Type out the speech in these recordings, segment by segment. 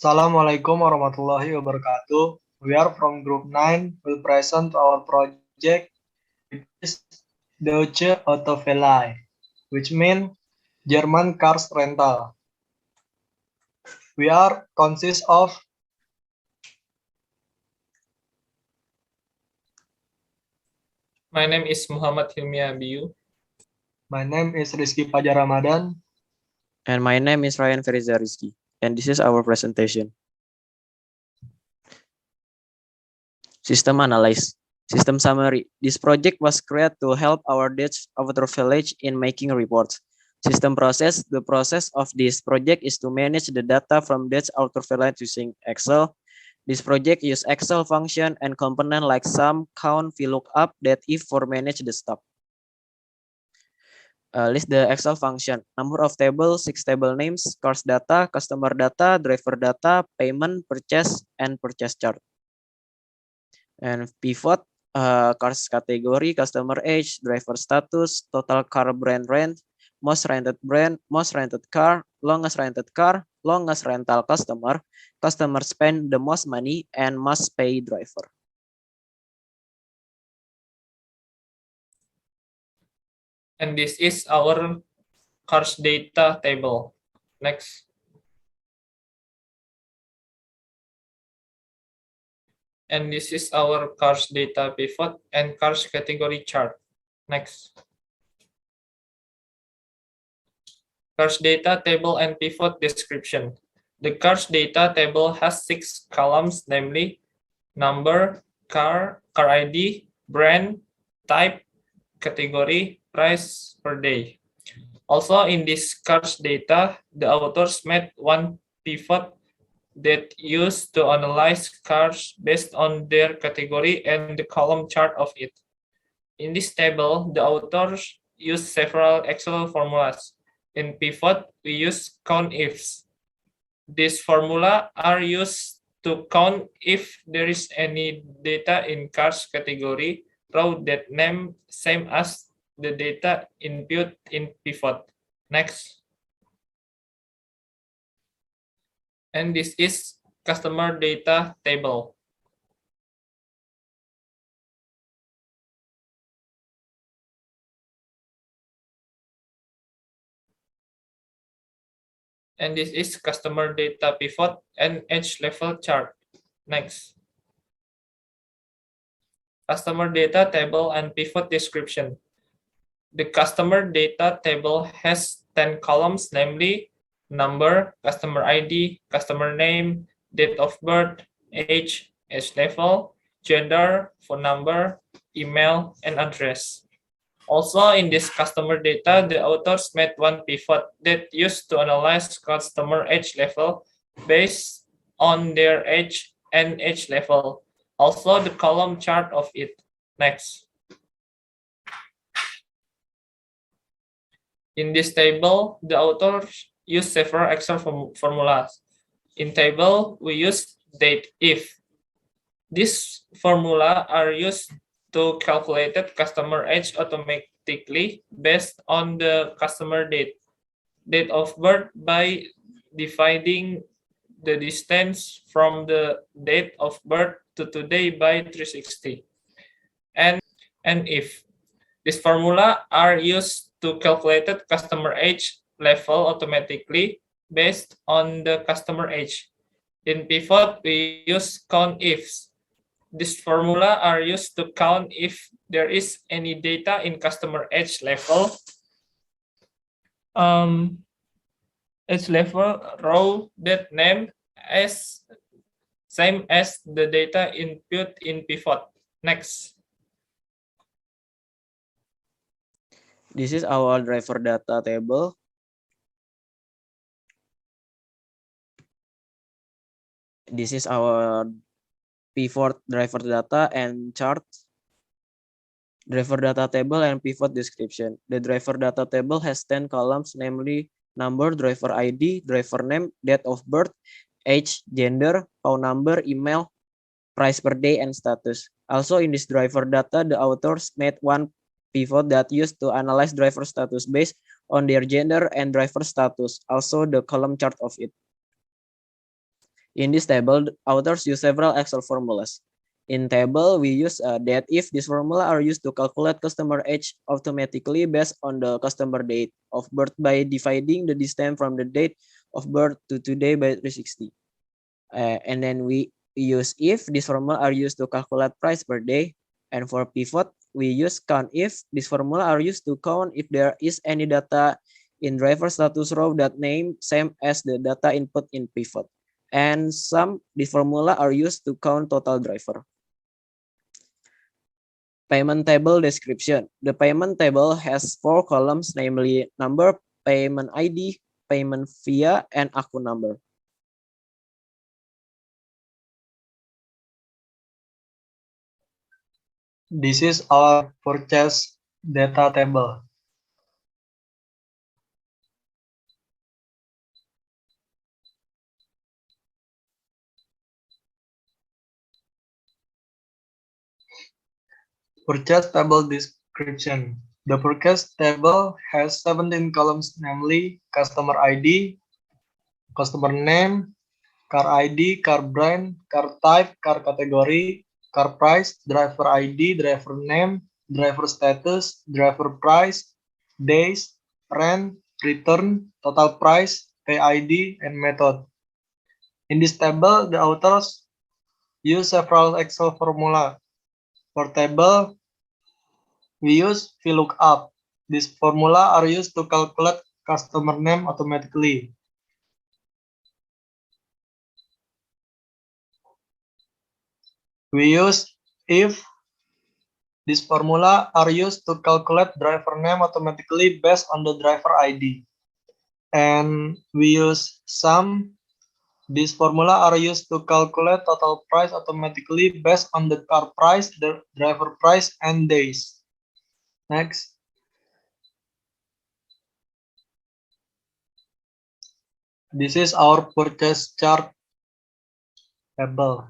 Assalamualaikum warahmatullahi wabarakatuh. We are from Group 9. Will present our project, which is Deutsche Autoverleih, which means German cars rental. We are consist of My name is Muhammad Hilmi Abiyu. my name is Rizky Fajar Ramadan. And my name is Ryan Feriza Rizky, and this is our presentation. System analysis. System summary. This project was created to help our Dutch Avatar Village in making reports. System process. The process of this project is to manage the data from Dutch Avatar Village using Excel. This project use Excel function and component like sum, count, VLOOKUP, that if for manage the stock. List the Excel function. Number of table, 6 table names, cars data, customer data, driver data, payment, purchase, and purchase chart. And pivot, cars category, customer age, driver status, total car brand rent, most rented car, longest rental customer, customer spend the most money, and must pay driver. And this is our cars data table. Next. And this is our cars data pivot and cars category chart. Next. Cars data table and pivot description. The cars data table has 6 columns, namely number, car ID, brand, type, category, price per day. Also in this cars data, the authors made one pivot that used to analyze cars based on their category and the column chart of it. In this table, the authors use several Excel formulas. In pivot, we use COUNTIFs. These formula are used to count if there is any data in cars category row that name same as the data input in pivot. Next. And this is customer data table. And this is customer data pivot and edge level chart. Next. Customer data table and pivot description. The customer data table has 10 columns, namely number, customer ID, customer name, date of birth, age level, gender, phone number, email, and address. Also, in this customer data, the authors made one pivot that used to analyze customer age level based on their age and age level. Also, the column chart of it. Next. In this table, the authors use several Excel formulas. In table, we use date if. These formula are used to calculate customer age automatically based on the customer date of birth by dividing the distance from the date of birth to today by 360. And if these formula are used to calculate customer age level automatically based on the customer age. In pivot, we use COUNTIFs. These formula are used to count if there is any data in customer age level row that name as same as the data input in pivot. Next. This is our driver data table. This is our pivot driver data and chart. Driver data table and pivot description. The driver data table has 10 columns, namely number, driver ID, driver name, date of birth, age, gender, phone number, email, price per day, and status. Also in this driver data, the authors made one pivot that used to analyze driver status based on their gender and driver status. Also the column chart of it. In this table, the authors use several Excel formulas. In table, we use that if this formula are used to calculate customer age automatically based on the customer date of birth by dividing the distance from the date of birth to today by 360. And then we use if this formula are used to calculate price per day. And for pivot, we use count if this formula are used to count if there is any data in driver status row that name same as the data input in pivot. And this formula are used to count total driver. Payment table description. The payment table has 4 columns, namely number, payment ID, payment via, and account number. This is our purchase data table. Purchase table description. The purchase table has 17 columns, namely customer ID, customer name, car ID, car brand, car type, car category, car price, driver ID, driver name, driver status, driver price, days, rent, return, total price, pay ID, and method. In this table, the authors use several Excel formula. For table, we use VLOOKUP. These formula are used to calculate customer name automatically. We use if. These formula are used to calculate driver name automatically based on the driver ID. And we use SUM. These formula are used to calculate total price automatically based on the car price, the driver price, and days. Next. This is our purchase chart table.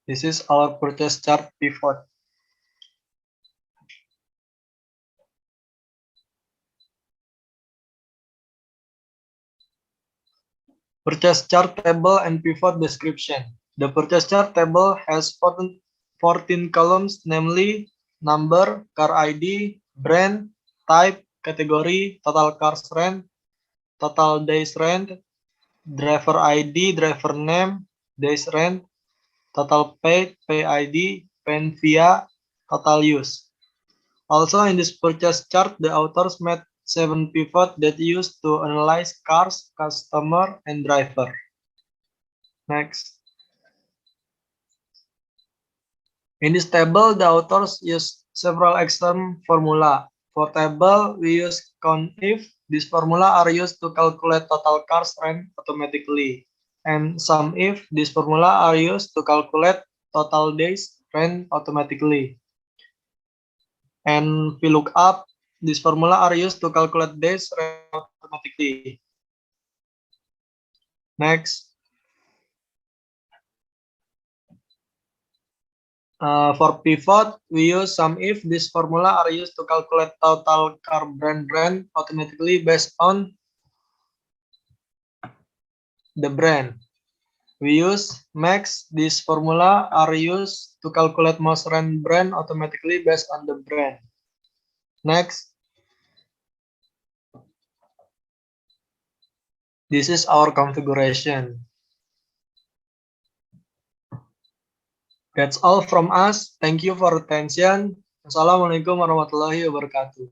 This is our purchase chart pivot. Purchase chart table and pivot description. The purchase chart table has 14 columns, namely number, car ID, brand, type, category, total cars rent, total days rent, driver ID, driver name, days rent, total paid, pay ID, pay via, total use. Also in this purchase chart, the authors made 7 pivots that used to analyze cars, customer, and driver. Next. In this table, the authors use several Excel formula. For table, we use count if. These formula are used to calculate total cars rent automatically. And sum if. These formula are used to calculate total days rent automatically. And VLOOKUP. These formula are used to calculate days rent automatically. Next. For pivot, we use sum if. This formula are used to calculate total car brand rent automatically based on the brand. We use max. This formula are used to calculate most rent brand automatically based on the brand. Next. This is our configuration. That's all from us. Thank you for attention. Assalamualaikum warahmatullahi wabarakatuh.